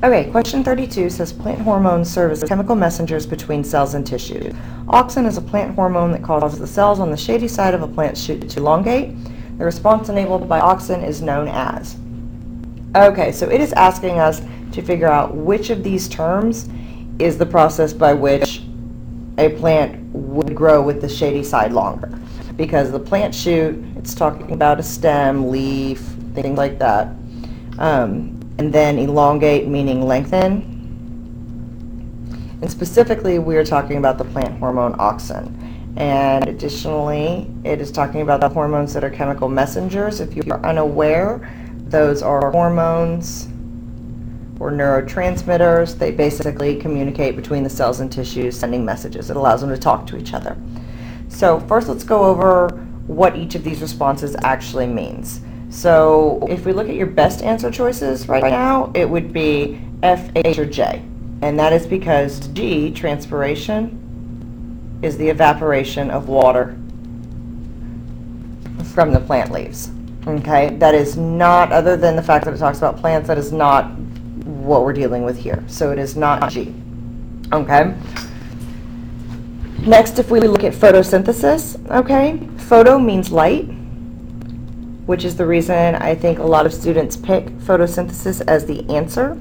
Okay, question 32 says plant hormones serve as chemical messengers between cells and tissues. Auxin is a plant hormone that causes the cells on the shady side of a plant shoot to elongate. The response enabled by auxin is known as. Okay, so it is asking us to figure out which of these terms is the process by which a plant would grow with the shady side longer. Because the plant shoot, it's talking about a stem, leaf, things like that. And then elongate, meaning lengthen. And specifically, we are talking about the plant hormone auxin. And additionally, it is talking about the hormones that are chemical messengers. If you are unaware, those are hormones or neurotransmitters. They basically communicate between the cells and tissues, sending messages. It allows them to talk to each other. So first, let's go over what each of these responses actually means. So if we look at your best answer choices right now, it would be F, H, or J. And that is because G, transpiration, is the evaporation of water from the plant leaves. Okay, that is not, other than the fact that it talks about plants, that is not what we're dealing with here. So it is not G. Okay. Next, if we look at photosynthesis, okay, photo means light, which is the reason I think a lot of students pick photosynthesis as the answer.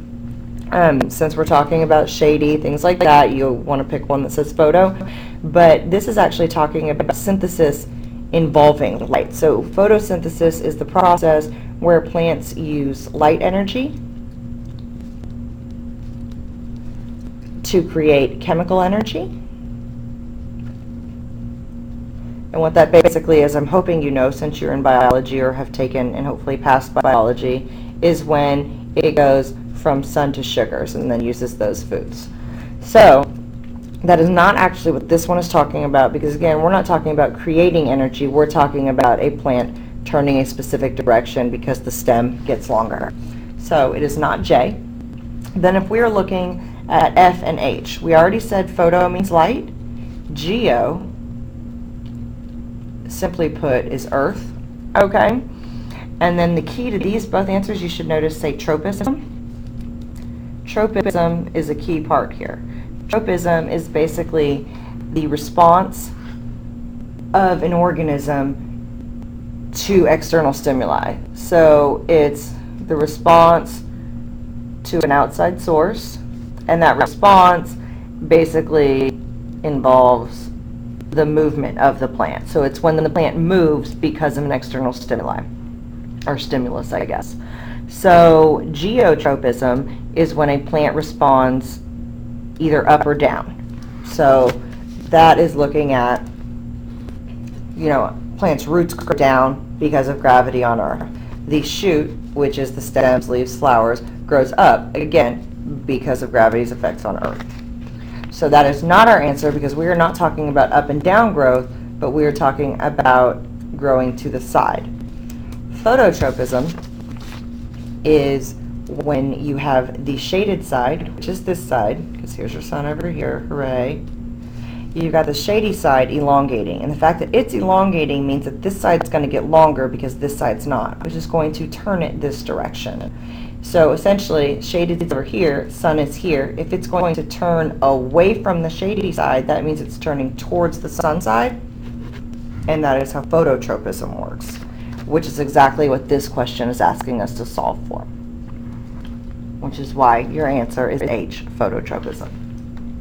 Since we're talking about shady, things like that, you'll want to pick one that says photo. But this is actually talking about synthesis involving light. So photosynthesis is the process where plants use light energy to create chemical energy. And what that basically is, I'm hoping you know since you're in biology or have taken and hopefully passed biology, is when it goes from sun to sugars and then uses those foods. So that is not actually what this one is talking about, because again, we're not talking about creating energy, we're talking about a plant turning a specific direction because the stem gets longer. So it is not J. Then if we are looking at F and H, we already said photo means light. Geo, simply put, is earth. Okay? And then the key to these both answers, you should notice, say tropism. Tropism is a key part here. Tropism is basically the response of an organism to external stimuli. So it's the response to an outside source, and that response basically involves the movement of the plant. So it's when the plant moves because of an external stimuli, or stimulus, I guess. So geotropism is when a plant responds either up or down. So that is looking at, you know, plants' roots go down because of gravity on Earth. The shoot, which is the stems, leaves, flowers, grows up, again, because of gravity's effects on Earth. So that is not our answer, because we are not talking about up and down growth, but we are talking about growing to the side. Phototropism is when you have the shaded side, which is this side, because here's your sun over here, hooray. You've got the shady side elongating, and the fact that it's elongating means that this side's going to get longer because this side's not, which is going to turn it this direction. So essentially, shaded is over here, sun is here. If it's going to turn away from the shady side, that means it's turning towards the sun side, and that is how phototropism works, which is exactly what this question is asking us to solve for, which is why your answer is H, phototropism.